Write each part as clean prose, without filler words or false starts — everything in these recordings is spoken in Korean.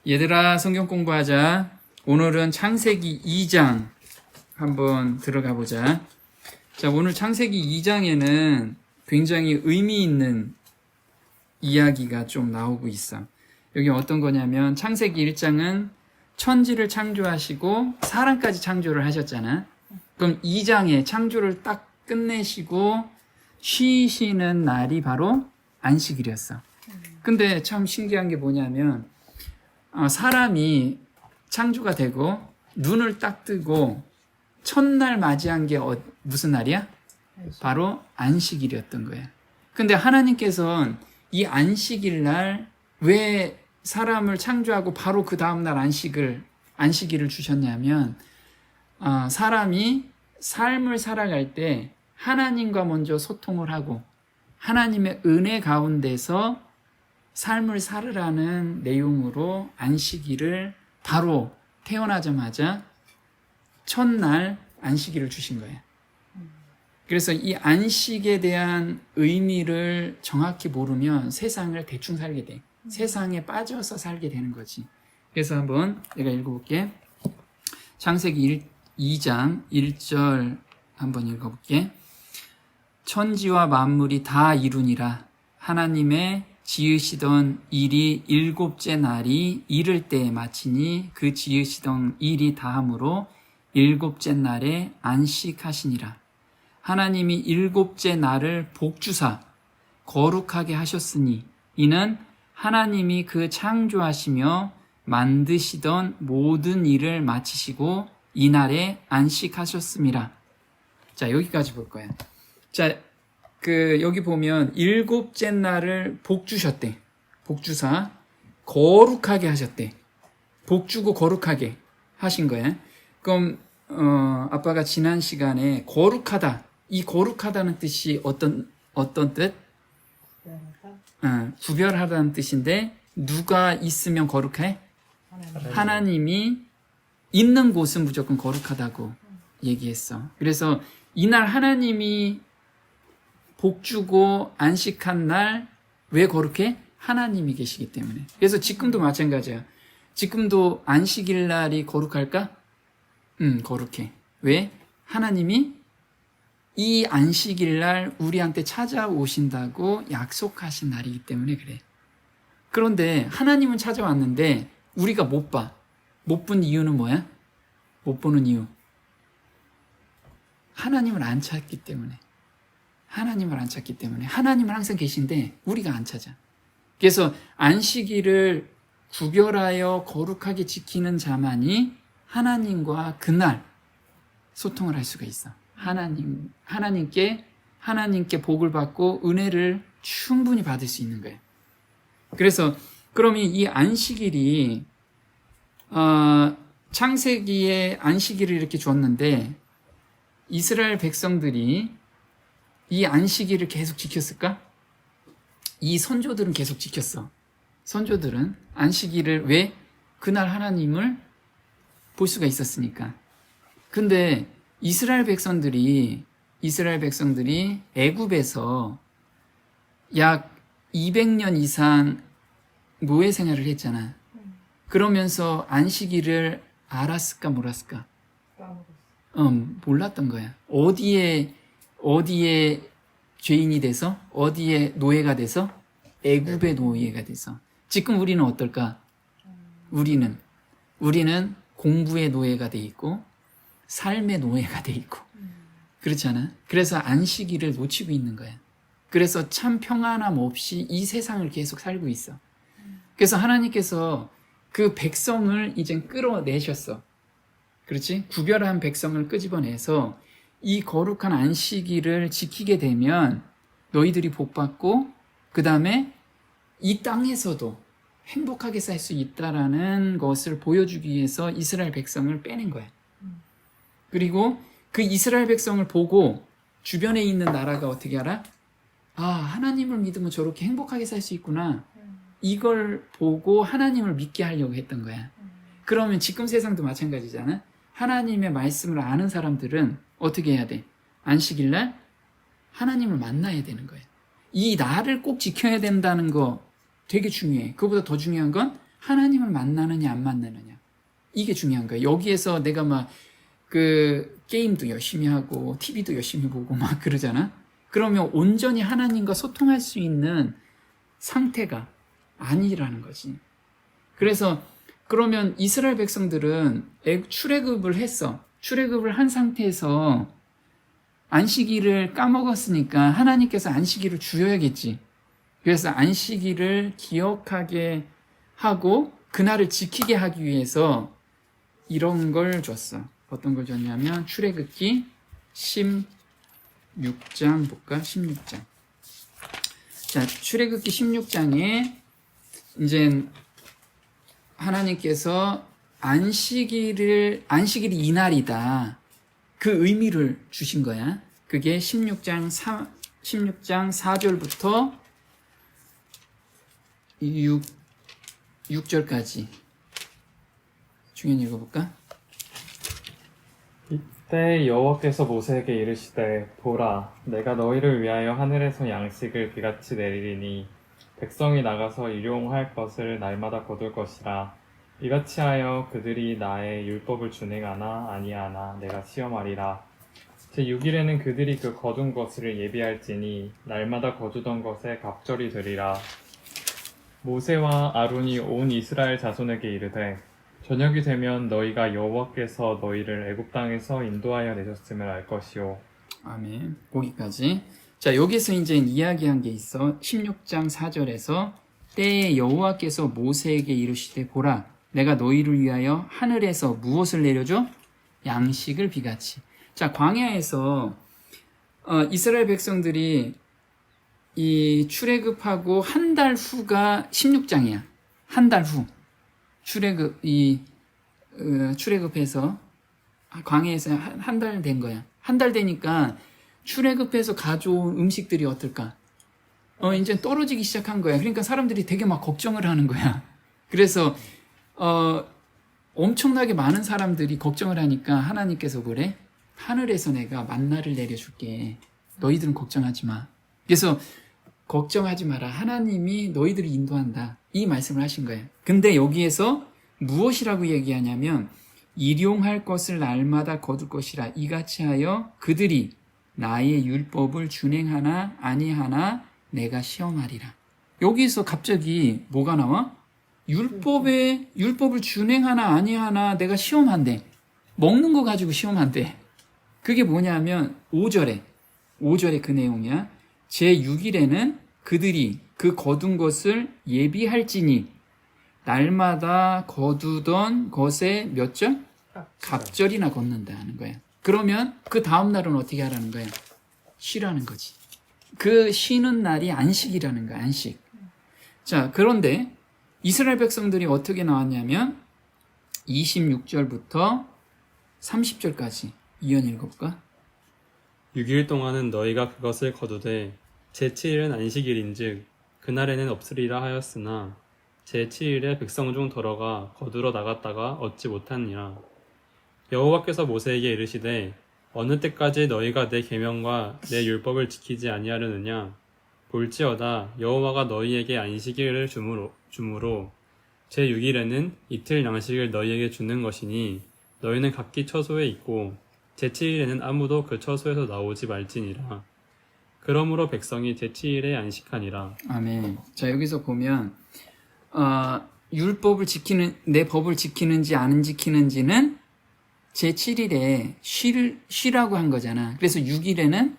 얘들아, 성경 공부하자. 오늘은 창세기 2장 한번 들어가 보자. 자, 오늘 창세기 2장에는 굉장히 의미 있는 이야기가 좀 나오고 있어. 여기 어떤 거냐면 창세기 1장은 천지를 창조하시고 사람까지 창조를 하셨잖아. 그럼 2장에 창조를 딱 끝내시고 쉬시는 날이 바로 안식일이었어. 근데 참 신기한 게 뭐냐면 사람이 창조가 되고 눈을 딱 뜨고 첫날 맞이한 게 무슨 날이야? 바로 안식일이었던 거야. 근데 하나님께서는 이 안식일 날 왜 사람을 창조하고 바로 그 다음날 안식일을 주셨냐면 사람이 삶을 살아갈 때 하나님과 먼저 소통을 하고 하나님의 은혜 가운데서 삶을 살으라는 내용으로 안식일을 바로 태어나자마자 첫날 안식일을 주신 거예요. 그래서 이 안식에 대한 의미를 정확히 모르면 세상을 대충 살게 돼. 세상에 빠져서 살게 되는 거지. 그래서 한번 내가 읽어볼게. 창세기 2장 1절 한번 읽어볼게. 천지와 만물이 다 이루니라. 하나님의 지으시던 일이 일곱째 날이 이를 때에 마치니 그 지으시던 일이 다함으로 일곱째 날에 안식하시니라. 하나님이 일곱째 날을 복주사 거룩하게 하셨으니 이는 하나님이 그 창조하시며 만드시던 모든 일을 마치시고 이날에 안식하셨음이라. 자, 여기까지 볼 거야. 자, 여기 보면 일곱째 날을 복주셨대. 복주사 거룩하게 하셨대. 복주고 거룩하게 하신 거야. 그럼 아빠가 지난 시간에 거룩하다. 이 거룩하다는 뜻이 어떤 뜻? 구별하다는 뜻인데 누가 있으면 거룩해? 하나님이 있는 곳은 무조건 거룩하다고 얘기했어. 그래서 이날 하나님이 복주고 안식한 날 왜 거룩해? 하나님이 계시기 때문에. 그래서 지금도 마찬가지야. 지금도 안식일 날이 거룩할까? 거룩해. 왜? 하나님이 이 안식일 날 우리한테 찾아오신다고 약속하신 날이기 때문에 그래. 그런데 하나님은 찾아왔는데 우리가 못 봐. 못 본 이유는 뭐야? 못 보는 이유. 하나님을 안 찾기 때문에. 하나님을 안 찾기 때문에. 하나님은 항상 계신데 우리가 안 찾아. 그래서 안식일을 구별하여 거룩하게 지키는 자만이 하나님과 그날 소통을 할 수가 있어. 하나님께 복을 받고 은혜를 충분히 받을 수 있는 거예요. 그래서 그러면 이 안식일이 창세기에 안식일을 이렇게 줬는데 이스라엘 백성들이 이 안식일을 계속 지켰을까? 이 선조들은 계속 지켰어. 선조들은 안식일을 왜? 그날 하나님을 볼 수가 있었으니까. 근데 이스라엘 백성들이 애굽에서 약 200년 이상 노예 생활을 했잖아. 그러면서 안식일을 알았을까 몰랐을까? 몰랐던 거야. 어디에 죄인이 돼서? 어디에 노예가 돼서? 애굽의 노예가 돼서. 지금 우리는 어떨까? 우리는 공부의 노예가 돼 있고 삶의 노예가 돼 있고 그렇잖아. 그래서 안식일을 놓치고 있는 거야. 그래서 참 평안함 없이 이 세상을 계속 살고 있어. 그래서 하나님께서 그 백성을 이젠 끌어내셨어. 그렇지? 구별한 백성을 끄집어내서 이 거룩한 안식일을 지키게 되면 너희들이 복받고 그 다음에 이 땅에서도 행복하게 살 수 있다라는 것을 보여주기 위해서 이스라엘 백성을 빼낸 거야. 그리고 그 이스라엘 백성을 보고 주변에 있는 나라가 어떻게 알아? 하나님을 믿으면 저렇게 행복하게 살 수 있구나. 이걸 보고 하나님을 믿게 하려고 했던 거야. 그러면 지금 세상도 마찬가지잖아. 하나님의 말씀을 아는 사람들은 어떻게 해야 돼? 안식일날 하나님을 만나야 되는 거야. 이 날을 꼭 지켜야 된다는 거 되게 중요해. 그거보다 더 중요한 건 하나님을 만나느냐 안 만나느냐 이게 중요한 거예요. 여기에서 내가 막 그 게임도 열심히 하고 TV도 열심히 보고 막 그러잖아. 그러면 온전히 하나님과 소통할 수 있는 상태가 아니라는 거지. 그래서 그러면 이스라엘 백성들은 출애굽을 했어. 출애굽을 한 상태에서 안식일을 까먹었으니까 하나님께서 안식일을 주셔야겠지. 그래서 안식일을 기억하게 하고 그날을 지키게 하기 위해서 이런 걸 줬어. 어떤 걸 줬냐면 출애굽기 16장 볼까? 16장. 자, 출애굽기 16장에 이제 하나님께서 안식일이 이날이다. 그 의미를 주신 거야. 그게 16장 4절부터 6절까지. 중현 읽어볼까? 이때 여호와께서 모세에게 이르시되 보라 내가 너희를 위하여 하늘에서 양식을 비같이 내리리니 백성이 나가서 일용할 것을 날마다 거둘 것이라 이같이 하여 그들이 나의 율법을 준행하나 아니하나 내가 시험하리라. 제6일에는 그들이 그 거둔 것을 예비할지니 날마다 거두던 것에 갑절이 되리라. 모세와 아론이 온 이스라엘 자손에게 이르되 저녁이 되면 너희가 여호와께서 너희를 애굽 땅에서 인도하여 내셨음을 알 것이요. 아멘. 거기까지. 자, 여기서 이제 이야기한 게 있어. 16장 4절에서 때에 여호와께서 모세에게 이르시되 보라 내가 너희를 위하여 하늘에서 무엇을 내려줘? 양식을 비같이. 자, 광야에서 이스라엘 백성들이 이 출애굽하고 한 달 후가 16장이야. 한 달 후. 출애굽해서 광야에서 한 달 된 거야. 한 달 되니까 출애굽해서 가져온 음식들이 어떨까? 이제 떨어지기 시작한 거야. 그러니까 사람들이 되게 막 걱정을 하는 거야. 그래서 엄청나게 많은 사람들이 걱정을 하니까 하나님께서 그래? 하늘에서 내가 만나를 내려줄게. 너희들은 걱정하지 마. 그래서 걱정하지 마라. 하나님이 너희들을 인도한다. 이 말씀을 하신 거예요. 근데 여기에서 무엇이라고 얘기하냐면 일용할 것을 날마다 거둘 것이라 이같이 하여 그들이 나의 율법을 준행하나 아니하나 내가 시험하리라. 여기서 갑자기 뭐가 나와? 율법을 준행하나 아니하나 내가 시험한대. 먹는 거 가지고 시험한대. 그게 뭐냐면 5절에 그 내용이야. 제6일에는 그들이 그 거둔 것을 예비할지니 날마다 거두던 것에 몇 절? 갑절이나 걷는다 하는 거야. 그러면 그 다음 날은 어떻게 하라는 거야? 쉬라는 거지. 그 쉬는 날이 안식이라는 거야. 안식. 자, 그런데 이스라엘 백성들이 어떻게 나왔냐면 26절부터 30절까지 이연 읽어볼까? 6일 동안은 너희가 그것을 거두되 제7일은 안식일인즉 그날에는 없으리라 하였으나 제7일에 백성 중 더러가 거두러 나갔다가 얻지 못하니라. 여호와께서 모세에게 이르시되 어느 때까지 너희가 내 계명과 내 율법을 지키지 아니하려느냐. 볼지어다 여호와가 너희에게 안식일을 주므로 제6일에는 이틀 양식을 너희에게 주는 것이니 너희는 각기 처소에 있고 제7일에는 아무도 그 처소에서 나오지 말지니라. 그러므로 백성이 제7일에 안식하니라. 아멘. 자, 여기서 보면 율법을 내 법을 지키는지 안 지키는지는 제7일에 쉬라고 한 거잖아. 그래서 6일에는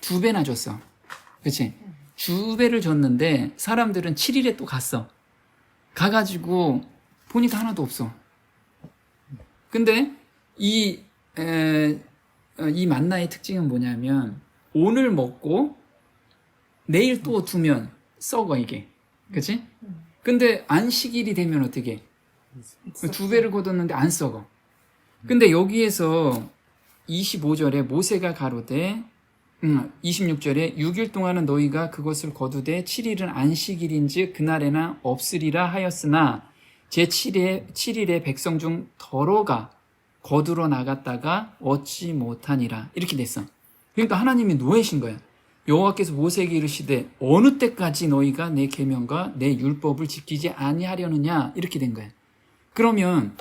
2배나 줬어. 그치? 2배를 줬는데 사람들은 7일에 또 갔어. 가가지고 보니까 하나도 없어. 근데 이 만나의 특징은 뭐냐면 오늘 먹고 내일 또 두면 썩어 이게. 그치? 근데 안식일이 되면 어떻게? 2배를 거뒀는데 안 썩어. 근데 여기에서 25절에 모세가 가로되 26절에 6일 동안은 너희가 그것을 거두되 7일은 안식일인즉 그날에나 없으리라 하였으나 제7일에 백성 중 더러가 거두러 나갔다가 얻지 못하니라. 이렇게 됐어. 그러니까 하나님이 노예신 거야. 여호와께서 모세에게 이르시되 어느 때까지 너희가 내 계명과 내 율법을 지키지 아니하려느냐 이렇게 된 거예요. 그러면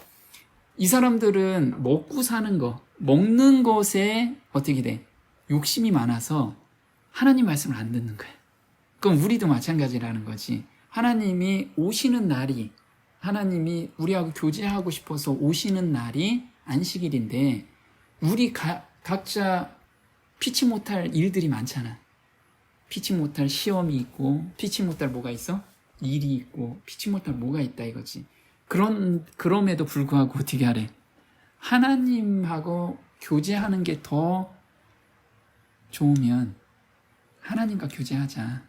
이 사람들은 먹고 사는 거, 먹는 것에 어떻게 돼? 욕심이 많아서 하나님 말씀을 안 듣는 거예요. 그럼 우리도 마찬가지라는 거지. 하나님이 오시는 날이, 하나님이 우리하고 교제하고 싶어서 오시는 날이 안식일인데 우리 각자 피치 못할 일들이 많잖아. 피치 못할 시험이 있고, 피치 못할 뭐가 있어? 일이 있고, 피치 못할 뭐가 있다 이거지. 그럼에도 불구하고 어떻게 하래? 하나님하고 교제하는 게 더 좋으면 하나님과 교제하자.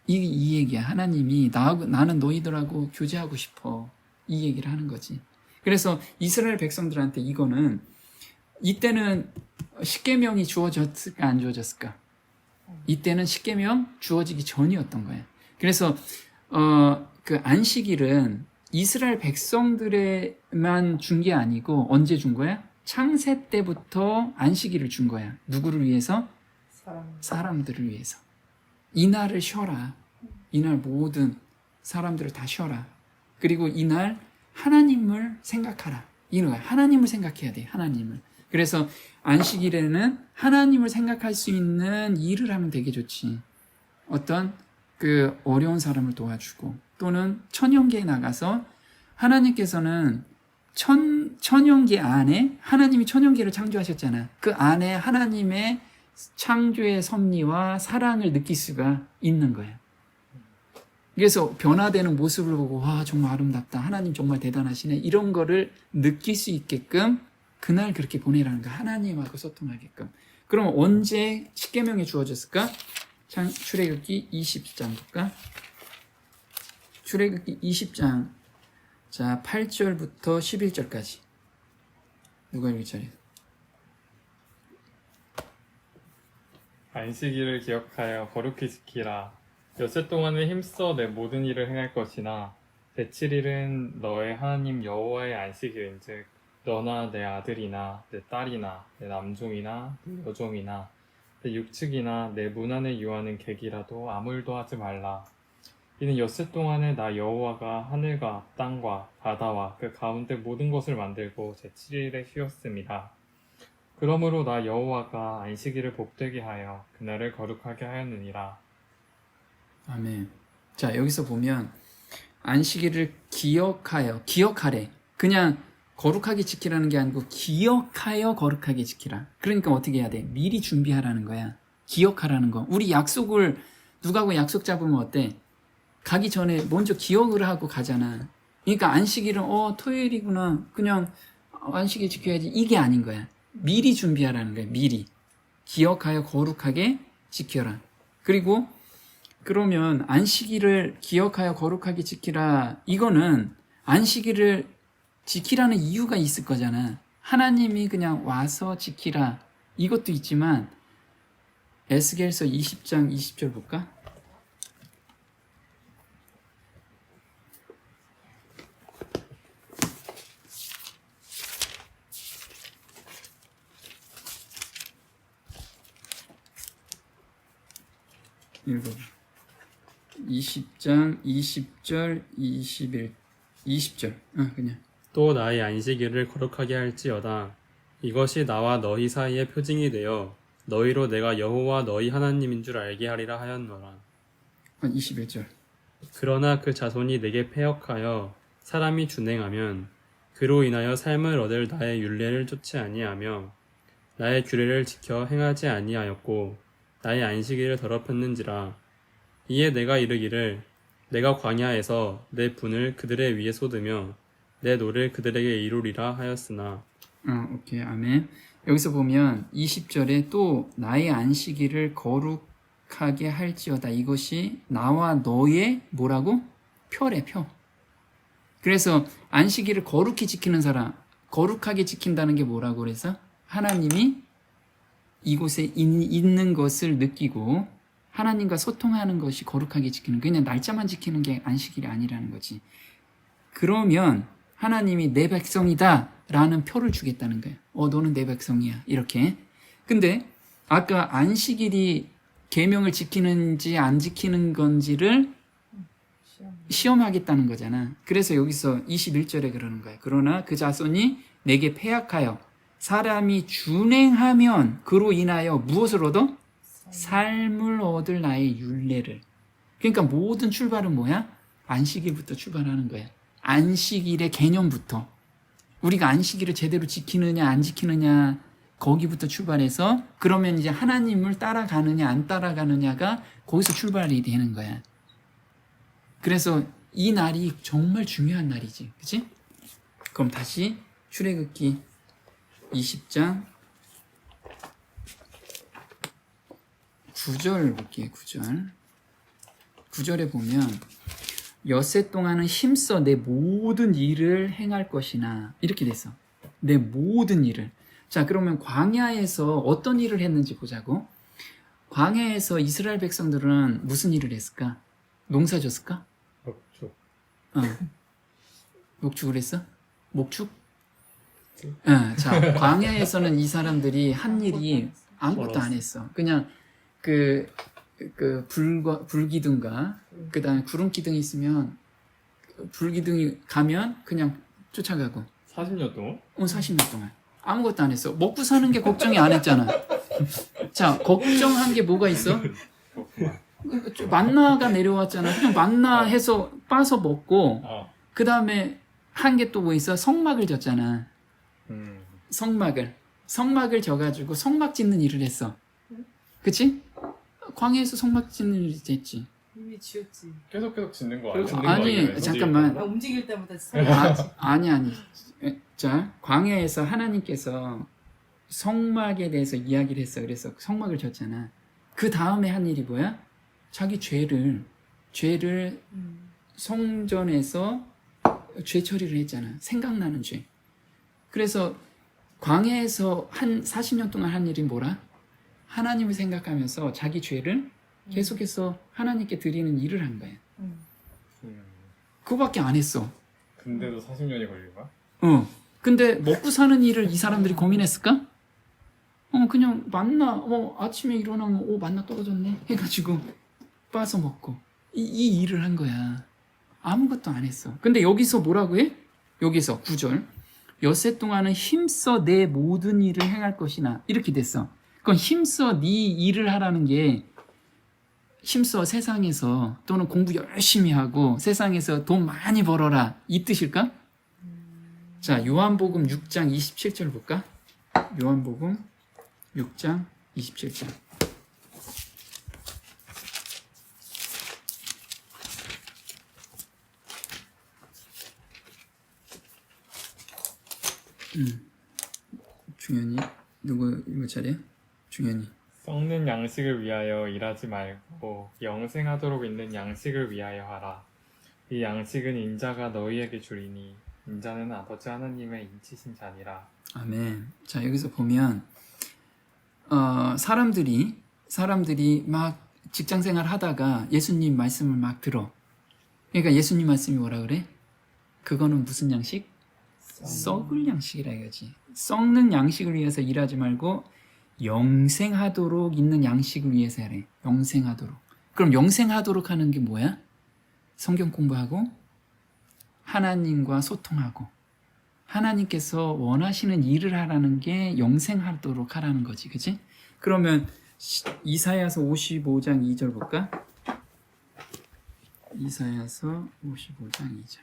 이 얘기야. 하나님이 나는 너희들하고 교제하고 싶어. 이 얘기를 하는 거지. 그래서 이스라엘 백성들한테 이거는 이때는 십계명이 주어졌을까 안 주어졌을까? 이때는 십계명 주어지기 전이었던 거예요. 그래서 그 안식일은 이스라엘 백성들에만 준 게 아니고 언제 준 거야? 창세 때부터 안식일을 준 거야. 누구를 위해서? 사람들을 위해서. 이날을 쉬어라. 이날 모든 사람들을 다 쉬어라. 그리고 이날 하나님을 생각하라. 이런 거야. 하나님을 생각해야 돼. 하나님을. 그래서 안식일에는 하나님을 생각할 수 있는 일을 하면 되게 좋지. 어떤 그 어려운 사람을 도와주고 또는 천연계에 나가서 하나님께서는 천연계 안에 하나님이 천연계를 창조하셨잖아. 그 안에 하나님의 창조의 섭리와 사랑을 느낄 수가 있는 거야. 그래서 변화되는 모습을 보고 와 정말 아름답다. 하나님 정말 대단하시네. 이런 거를 느낄 수 있게끔 그날 그렇게 보내라는 거야. 하나님하고 소통하게끔. 그럼 언제 십계명이 주어졌을까? 출애굽기 20장 볼까? 출애굽기 20장 자 8절부터 11절까지 누가 읽을 차례? 안식일을 기억하여 거룩히 지키라. 엿새 동안은 힘써 내 모든 일을 행할 것이나 제7일은 너의 하나님 여호와의 안식일인즉 너나 내 아들이나 내 딸이나 내 남종이나 내 여종이나 내 육축이나 내 문 안에 유하는 객이라도 아무 일도 하지 말라. 이는 엿새 동안에 나 여호와가 하늘과 땅과 바다와 그 가운데 모든 것을 만들고 제7일에 쉬었습니다. 그러므로 나 여호와가 안식일을 복되게 하여 그날을 거룩하게 하였느니라. 아멘. 자 여기서 보면 안식일을 기억하래. 그냥 거룩하게 지키라는 게 아니고 기억하여 거룩하게 지키라. 그러니까 어떻게 해야 돼? 미리 준비하라는 거야. 기억하라는 거. 우리 약속을 누가하고 약속 잡으면 어때? 가기 전에 먼저 기억을 하고 가잖아. 그러니까 안식일은 토요일이구나. 그냥 안식일 지켜야지. 이게 아닌 거야. 미리 준비하라는 거야. 미리. 기억하여 거룩하게 지켜라. 그리고 그러면 안식일을 기억하여 거룩하게 지키라. 이거는 안식일을 지키라는 이유가 있을 거잖아. 하나님이 그냥 와서 지키라. 이것도 있지만 에스겔서 20장 20절 볼까? 읽어봐. 20장 20절 20절 그냥 또 나의 안식일을 거룩하게 할지어다. 이것이 나와 너희 사이의 표징이 되어 너희로 내가 여호와 너희 하나님인 줄 알게 하리라 하였노라. 21절 그러나 그 자손이 내게 패역하여 사람이 준행하면 그로 인하여 삶을 얻을 나의 율례를 쫓지 아니하며 나의 규례를 지켜 행하지 아니하였고 나의 안식일을 더럽혔는지라. 이에 내가 이르기를 내가 광야에서 내 분을 그들의 위에 쏟으며 내 노를 그들에게 이루리라 하였으나. 오케이 아멘. 여기서 보면 20절에 또 나의 안식일을 거룩하게 할지어다. 이것이 나와 너의 뭐라고? 표래 표. 그래서 안식일을 거룩히 지키는 사람, 거룩하게 지킨다는 게 뭐라고 그래서? 하나님이 이곳에 있는 것을 느끼고 하나님과 소통하는 것이 거룩하게 지키는, 그냥 날짜만 지키는 게 안식일이 아니라는 거지. 그러면 하나님이 내 백성이다 라는 표를 주겠다는 거예요. 너는 내 백성이야 이렇게. 근데 아까 안식일이 계명을 지키는지 안 지키는 건지를 시험하겠다는 거잖아. 그래서 여기서 21절에 그러는 거야. 그러나 그 자손이 내게 패약하여 사람이 준행하면 그로 인하여 무엇을 얻어? 삶을 얻을 나의 율례를. 그러니까 모든 출발은 뭐야? 안식일부터 출발하는 거야. 안식일의 개념부터. 우리가 안식일을 제대로 지키느냐 안 지키느냐 거기부터 출발해서 그러면 이제 하나님을 따라가느냐 안 따라가느냐가 거기서 출발이 되는 거야. 그래서 이 날이 정말 중요한 날이지. 그치? 그럼 다시 출애굽기 20장 9절 볼게요. 9절. 9절에 보면 엿새 동안은 힘써 내 모든 일을 행할 것이나 이렇게 됐어. 내 모든 일을. 자, 그러면 광야에서 어떤 일을 했는지 보자고. 광야에서 이스라엘 백성들은 무슨 일을 했을까? 농사 졌을까? 목축. 목축을 했어? 목축? 자, 광야에서는 이 사람들이 한 일이 아무것도 안 했어. 그냥 불기둥과 그 다음에 구름기둥이 있으면 불기둥이 가면 그냥 쫓아가고 40년 동안? 40년 동안 아무것도 안 했어. 먹고 사는 게 걱정이 안 했잖아. 자, 걱정한 게 뭐가 있어? 만나가 내려왔잖아. 그냥 만나 해서 빠서 먹고 그 다음에 한 게 또 뭐 있어? 성막을 졌잖아. 성막을 져가지고 성막 짓는 일을 했어. 그치? 광야에서 성막 짓는 일이 됐지. 이미 지었지. 계속 짓는 거 아니야? 아니, 잠깐만. 나 움직일 때마다 아니. 자, 광야에서 하나님께서 성막에 대해서 이야기를 했어. 그래서 성막을 졌잖아. 그 다음에 한 일이 뭐야? 자기 죄를 성전에서 죄 처리를 했잖아. 생각나는 죄. 그래서 광야에서 한 40년 동안 한 일이 뭐라? 하나님을 생각하면서 자기 죄를 계속해서 하나님께 드리는 일을 한 거야. 그거밖에 안 했어. 근데도 40년이 걸린 거야? 근데 먹고 사는 일을 이 사람들이 고민했을까? 그냥 만나, 아침에 일어나면, 만나 떨어졌네? 해가지고 빠서 먹고. 이 일을 한 거야. 아무것도 안 했어. 근데 여기서 뭐라고 해? 여기서 9절. 엿새 동안은 힘써 내 모든 일을 행할 것이나. 이렇게 됐어. 그건 힘써 네 일을 하라는 게 힘써 세상에서 또는 공부 열심히 하고 세상에서 돈 많이 벌어라. 이 뜻일까? 자, 요한복음 6장 27절 볼까? 요한복음 6장 27절. 중현이 누구 차례야? 중현이. 썩는 양식을 위하여 일하지 말고 영생하도록 있는 양식을 위하여 하라. 이 양식은 인자가 너희에게 주리니 인자는 아버지 하나님의 인치신 자니라. 아멘. 자, 여기서 보면 사람들이 막 직장생활 하다가 예수님 말씀을 막 들어. 그러니까 예수님 말씀이 뭐라 그래? 그거는 무슨 양식? 썩을 양식이라 이거지. 썩는 양식을 위해서 일하지 말고 영생하도록 있는 양식을 위해서 하래. 영생하도록. 그럼 영생하도록 하는 게 뭐야? 성경 공부하고 하나님과 소통하고 하나님께서 원하시는 일을 하라는 게 영생하도록 하라는 거지. 그치? 그러면 이사야서 55장 2절 볼까? 이사야서 55장 2절.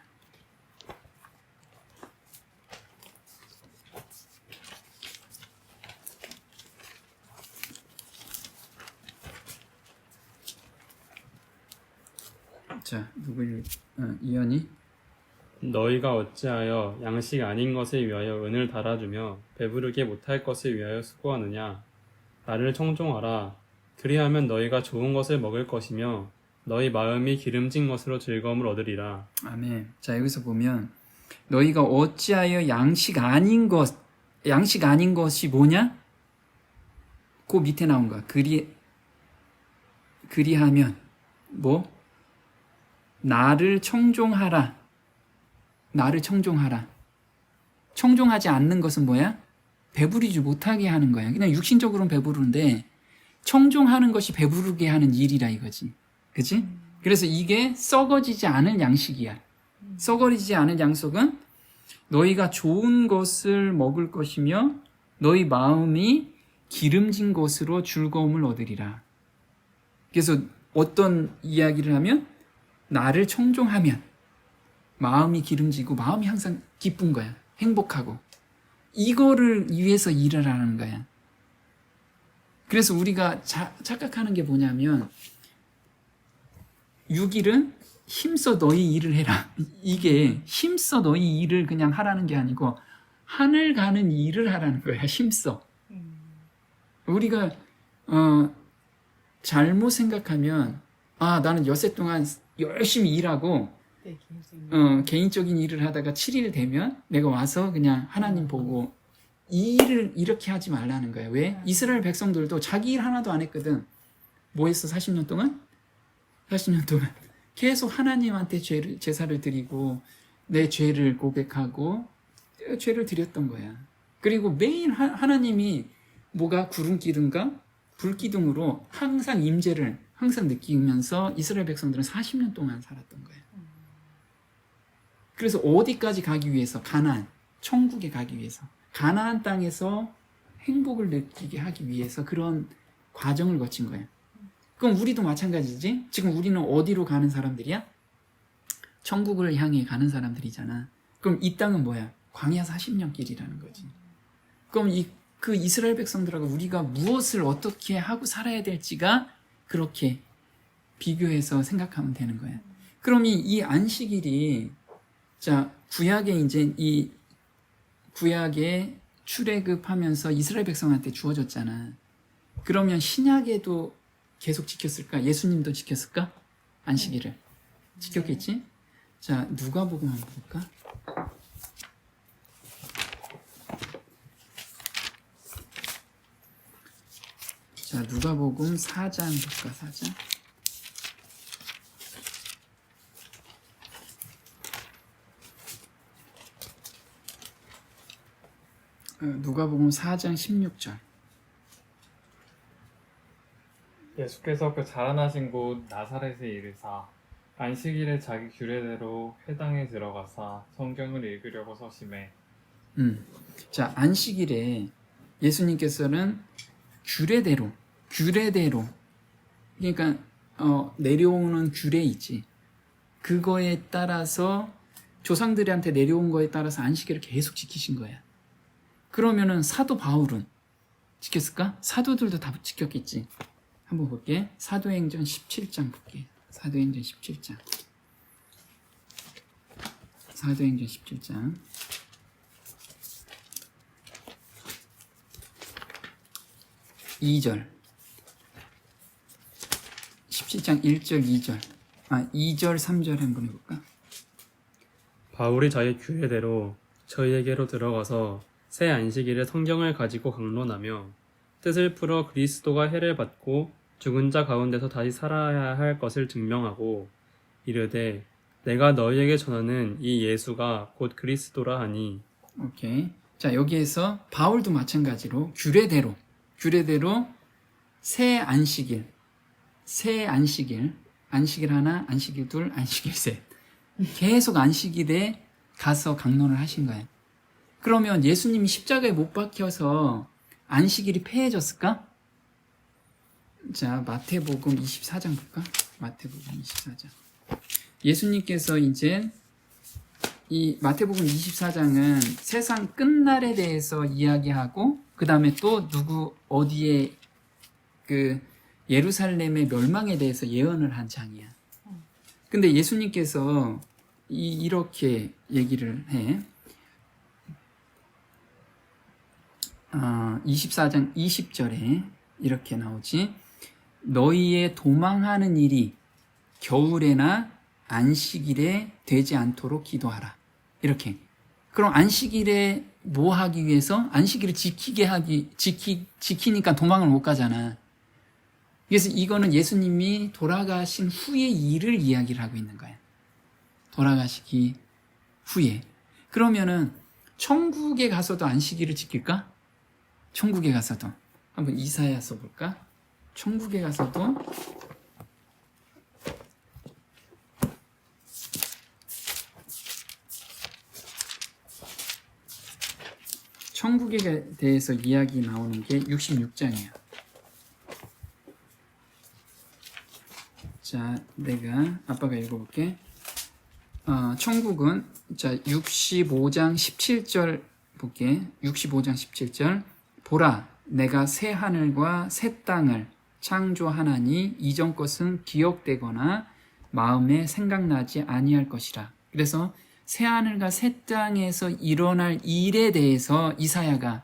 자, 이현이? 너희가 어찌하여 양식 아닌 것을 위하여 은을 달아주며 배부르게 못할 것을 위하여 수고하느냐? 나를 청종하라. 그리하면 너희가 좋은 것을 먹을 것이며 너희 마음이 기름진 것으로 즐거움을 얻으리라. 아멘. 자, 여기서 보면 너희가 어찌하여 양식 아닌 것이 뭐냐? 그 밑에 나온 거야. 그리하면 뭐? 나를 청종하라. 나를 청종하라. 청종하지 않는 것은 뭐야? 배부리지 못하게 하는 거야. 그냥 육신적으로는 배부른데 청종하는 것이 배부르게 하는 일이라 이거지. 그치? 그래서 이게 썩어지지 않은 양식이야. 썩어지지 않은 양식은 너희가 좋은 것을 먹을 것이며 너희 마음이 기름진 것으로 즐거움을 얻으리라. 그래서 어떤 이야기를 하면 나를 청종하면 마음이 기름지고 마음이 항상 기쁜 거야. 행복하고. 이거를 위해서 일을 하는 거야. 그래서 우리가 착각하는 게 뭐냐면 6일은 힘써 너희 일을 해라. 이게 힘써 너희 일을 그냥 하라는 게 아니고 하늘 가는 일을 하라는 거야. 힘써. 우리가 잘못 생각하면 나는 엿새 동안 열심히 일하고 네, 개인적인. 개인적인 일을 하다가 7일 되면 내가 와서 그냥 하나님 보고 이 일을 이렇게 하지 말라는 거야. 왜? 이스라엘 백성들도 자기 일 하나도 안 했거든. 뭐 했어? 40년 동안? 40년 동안 계속 하나님한테 제사를 드리고 내 죄를 고백하고 죄를 드렸던 거야. 그리고 매일 하나님이 뭐가 구름기둥과 불기둥으로 항상 임재를 항상 느끼면서 이스라엘 백성들은 40년 동안 살았던 거야. 그래서 어디까지 가기 위해서? 가나안, 천국에 가기 위해서. 가나안 땅에서 행복을 느끼게 하기 위해서 그런 과정을 거친 거야. 그럼 우리도 마찬가지지? 지금 우리는 어디로 가는 사람들이야? 천국을 향해 가는 사람들이잖아. 그럼 이 땅은 뭐야? 광야 40년 길이라는 거지. 그럼 그 이스라엘 백성들하고 우리가 무엇을 어떻게 하고 살아야 될지가 그렇게 비교해서 생각하면 되는 거야. 그럼 이 안식일이 자, 구약에 이제 이 구약에 출애굽하면서 이스라엘 백성한테 주어졌잖아. 그러면 신약에도 계속 지켰을까? 예수님도 지켰을까? 안식일을 지켰겠지? 자, 누가복음 한번 볼까? 자, 누가복음 4장 볼까? 4장. 누가복음 4장 16절. 예수께서 그 자라나신 곳 나사렛에 이르사 안식일에 자기 규례대로 회당에 들어가사 성경을 읽으려고 서심해. 자, 안식일에 예수님께서는 규례대로 그러니까 내려오는 규례 있지. 그거에 따라서 조상들한테 내려온 거에 따라서 안식일을 계속 지키신 거야. 그러면은 사도 바울은 지켰을까? 사도들도 다 지켰겠지. 한번 볼게. 사도행전 17장 볼게. 사도행전 17장. 사도행전 17장. 2절. 17장 1절 2절. 2절 3절 한번 해볼까? 바울이 자기 규례대로 저희에게로 들어가서 새 안식일에 성경을 가지고 강론하며 뜻을 풀어 그리스도가 해를 받고 죽은 자 가운데서 다시 살아야 할 것을 증명하고 이르되 내가 너희에게 전하는 이 예수가 곧 그리스도라 하니. 오케이. 자, 여기에서 바울도 마찬가지로 규례대로 새 안식일 하나, 안식일 둘, 안식일 셋. 계속 안식일에 가서 강론을 하신 거예요. 그러면 예수님이 십자가에 못 박혀서 안식일이 폐해졌을까? 자, 마태복음 24장 볼까? 마태복음 24장. 예수님께서 이제 이 마태복음 24장은 세상 끝날에 대해서 이야기하고 그 다음에 또 어디에 그 예루살렘의 멸망에 대해서 예언을 한 장이야. 근데 예수님께서 이렇게 얘기를 해. 24장 20절에 이렇게 나오지. 너희의 도망하는 일이 겨울에나 안식일에 되지 않도록 기도하라. 이렇게. 그럼 안식일에 뭐 하기 위해서? 안식일을 지키니까 도망을 못 가잖아. 그래서 이거는 예수님이 돌아가신 후의 일을 이야기를 하고 있는 거야. 돌아가시기 후에. 그러면은 천국에 가서도 안식일을 지킬까? 천국에 가서도. 한번 이사야 써볼까? 천국에 가서도 천국에 대해서 이야기 나오는 게 66장이야. 자, 아빠가 읽어볼게. 천국은, 자, 65장 17절 볼게. 65장 17절. 보라, 내가 새 하늘과 새 땅을 창조하나니 이전 것은 기억되거나 마음에 생각나지 아니할 것이라. 그래서 새 하늘과 새 땅에서 일어날 일에 대해서 이사야가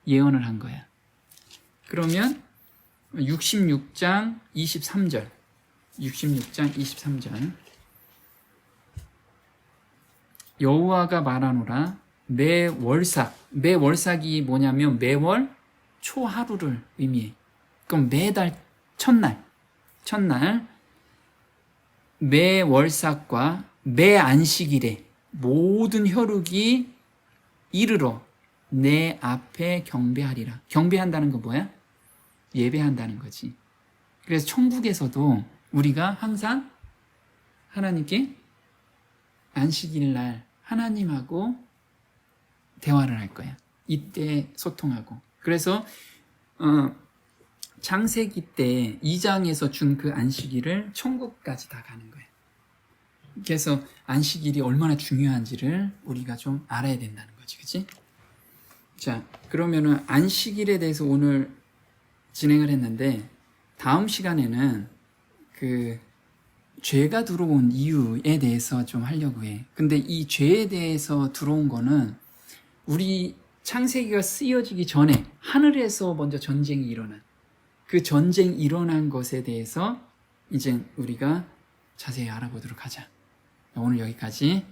예언을 한 거야. 그러면 66장 23절. 66장 23절. 여호와가 말하노라 매월삭이 뭐냐면 매월 초하루를 의미해. 그럼 매달 첫날 매월삭과 매안식일에 모든 혈육이 이르러 내 앞에 경배하리라. 경배한다는 건 뭐야? 예배한다는 거지. 그래서 천국에서도 우리가 항상 하나님께 안식일 날 하나님하고 대화를 할 거야. 이때 소통하고. 그래서 창세기 때 2장에서 준 그 안식일을 천국까지 다 가는 거야. 그래서 안식일이 얼마나 중요한지를 우리가 좀 알아야 된다는 거지. 그치? 자, 그러면은 안식일에 대해서 오늘 진행을 했는데 다음 시간에는 그 죄가 들어온 이유에 대해서 좀 하려고 해. 근데 이 죄에 대해서 들어온 거는 우리 창세기가 쓰여지기 전에 하늘에서 먼저 전쟁이 일어난 그 전쟁이 일어난 것에 대해서 이제 우리가 자세히 알아보도록 하자. 오늘 여기까지.